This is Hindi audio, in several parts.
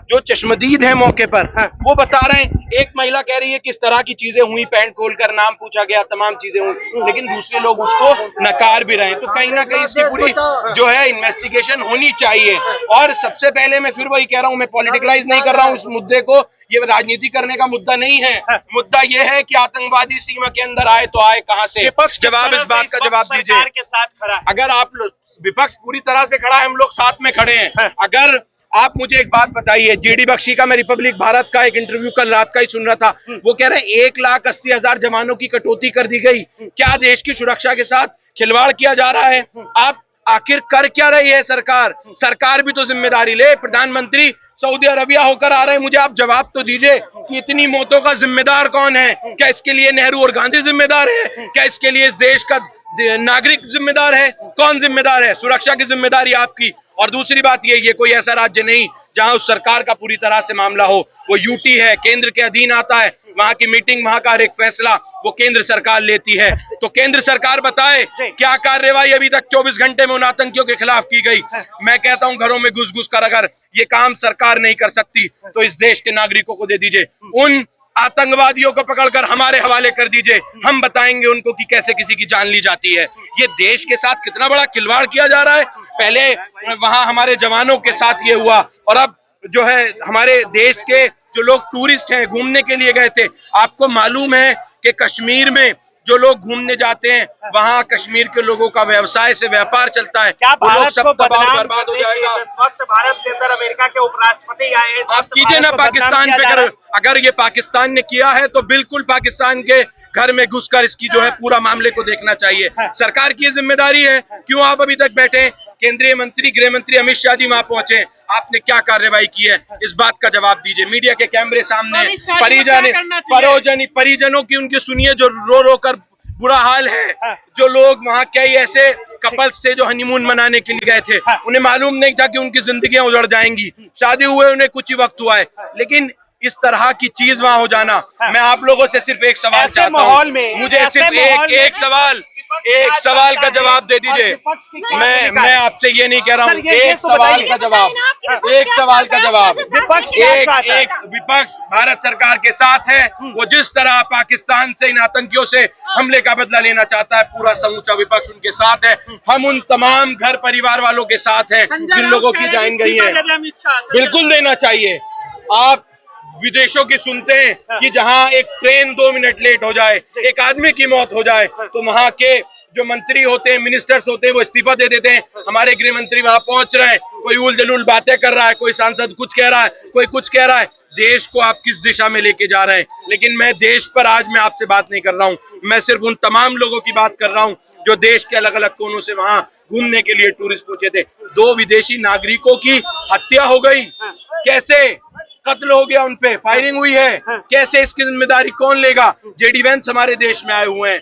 जो चश्मदीद है मौके पर, वो बता रहे हैं। एक महिला कह रही है किस तरह की चीजें हुई, पैंट खोलकर नाम पूछा गया, तमाम चीजें हुई, लेकिन दूसरे लोग उसको नकार भी रहे हैं। तो कहीं ना कहीं इसकी पूरी जो है इन्वेस्टिगेशन होनी चाहिए। और सबसे पहले मैं फिर वही कह रहा हूँ, मैं पॉलिटिकलाइज नहीं कर रहा हूँ इस मुद्दे को, ये राजनीति करने का मुद्दा नहीं है। मुद्दा ये है कि आतंकवादी सीमा के अंदर आए तो आए कहां से? जवाब इस बात का जवाब दीजिए। के साथ खड़ा है। अगर आप विपक्ष पूरी तरह से खड़ा है, हम लोग साथ में खड़े हैं। अगर आप मुझे एक बात बताइए, जेडी बख्शी का मैं रिपब्लिक भारत का एक इंटरव्यू कल रात का ही सुन रहा था, वो कह रहे हैं 1,80,000 जवानों की कटौती कर दी गई। क्या देश की सुरक्षा के साथ खिलवाड़ किया जा रहा है? आप आखिर कर क्या रही है सरकार? सरकार भी तो जिम्मेदारी ले। प्रधानमंत्री सऊदी अरबिया होकर आ रहे हैं, मुझे आप जवाब तो दीजिए कि इतनी मौतों का जिम्मेदार कौन है? क्या इसके लिए नेहरू और गांधी जिम्मेदार है? क्या इसके लिए इस देश का नागरिक जिम्मेदार है? कौन जिम्मेदार है? सुरक्षा की जिम्मेदारी आपकी। और दूसरी बात ये कोई ऐसा राज्य नहीं जहां उस सरकार का पूरी तरह से मामला हो। वो यूटी है, केंद्र के अधीन आता है, वहां की मीटिंग, वहां का हर एक फैसला वो केंद्र सरकार लेती है। तो केंद्र सरकार बताए क्या कार्रवाई अभी तक 24 घंटे में उन आतंकियों के खिलाफ की गई। मैं कहता हूं घरों में घुस घुस कर अगर ये काम सरकार नहीं कर सकती तो इस देश के नागरिकों को दे दीजिए। उन आतंकवादियों को पकड़कर हमारे हवाले कर दीजिए, हम बताएंगे उनको कि कैसे किसी की जान ली जाती है। ये देश के साथ कितना बड़ा खिलवाड़ किया जा रहा है। पहले वहां हमारे जवानों के साथ ये हुआ, और अब जो है हमारे देश के जो लोग टूरिस्ट हैं, घूमने के लिए गए थे, आपको मालूम है कि कश्मीर में जो लोग घूमने जाते हैं, वहां कश्मीर के लोगों का व्यवसाय से व्यापार चलता है। क्या भारत सब को तबाह बर्बाद हो जाएगा। इस वक्त भारत के अंदर अमेरिका के उपराष्ट्रपति आए हैं, आप कीजिए ना पाकिस्तान पे, अगर ये पाकिस्तान ने किया है तो बिल्कुल पाकिस्तान के घर में घुसकर इसकी जो है पूरा मामले को देखना चाहिए। सरकार की जिम्मेदारी है। क्यों आप अभी तक बैठे? केंद्रीय मंत्री, गृह मंत्री अमित शाह जी वहां पहुंचे, आपने क्या कार्रवाई की है? इस बात का जवाब दीजिए। मीडिया के कैमरे सामने परिजनों की उनकी सुनिए, जो रो रो कर बुरा हाल है। जो लोग वहां कई ऐसे कपल्स थे जो हनीमून मनाने के लिए गए थे, उन्हें मालूम नहीं था कि उनकी जिंदगियां उजड़ जाएंगी। शादी हुए उन्हें कुछ ही वक्त हुआ है, लेकिन इस तरह की चीज वहां हो जाना। मैं आप लोगों से सिर्फ एक सवाल चाहता हूं, मुझे सिर्फ एक सवाल का जवाब दे दीजिए। मैं आपसे ये नहीं कह रहा हूँ, एक सवाल का जवाब। विपक्ष भारत सरकार के साथ है। वो जिस तरह पाकिस्तान से इन आतंकियों से हमले का बदला लेना चाहता है, पूरा समूचा विपक्ष उनके साथ है। हम उन तमाम घर परिवार वालों के साथ हैं जिन लोगों की जान गई है। बिल्कुल देना चाहिए। आप विदेशों की सुनते हैं कि जहां एक ट्रेन 2 मिनट लेट हो जाए, एक आदमी की मौत हो जाए, तो वहां के जो मंत्री होते हैं, मिनिस्टर्स होते हैं, वो इस्तीफा दे देते हैं। हमारे गृह मंत्री वहां पहुंच रहे हैं, कोई उल जलूल बातें कर रहा है, कोई सांसद कुछ कह रहा है, कोई कुछ कह रहा है। देश को आप किस दिशा में लेके जा रहे हैं? लेकिन मैं देश पर आज मैं आपसे बात नहीं कर रहा हूं, मैं सिर्फ उन तमाम लोगों की बात कर रहा हूं जो देश के अलग अलग कोनों से वहां घूमने के लिए टूरिस्ट पहुंचे थे। 2 विदेशी नागरिकों की हत्या हो गई, कैसे? कत्ल हो गया, उनपे फायरिंग हुई है, कैसे? इसकी जिम्मेदारी कौन लेगा? जेडी वेंस हमारे देश में आए हुए हैं,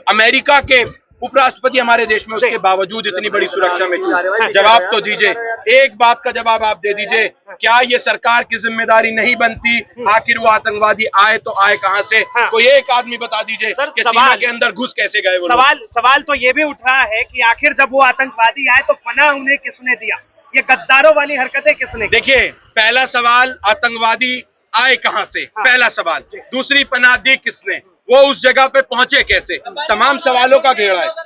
अमेरिका के उपराष्ट्रपति हमारे देश में, उसके बावजूद इतनी बड़ी सुरक्षा में चूक। जवाब तो दीजिए, एक बात का जवाब आप दे दीजिए। क्या ये सरकार की जिम्मेदारी नहीं बनती? आखिर वो आतंकवादी आए तो आए कहां से? कोई एक आदमी बता दीजिए कि सीमा के अंदर घुस कैसे गए वो लोग? सवाल तो ये भी उठ रहा है कि आखिर जब वो आतंकवादी आए तो पनाह उन्हें किसने दिया? ये गद्दारों वाली हरकतें किसने? देखिए, पहला सवाल, आतंकवादी आए कहां से, पहला सवाल। दूसरी, पनाह दी किसने? वो उस जगह पे पहुंचे कैसे? तमाम सवालों का घेरा है।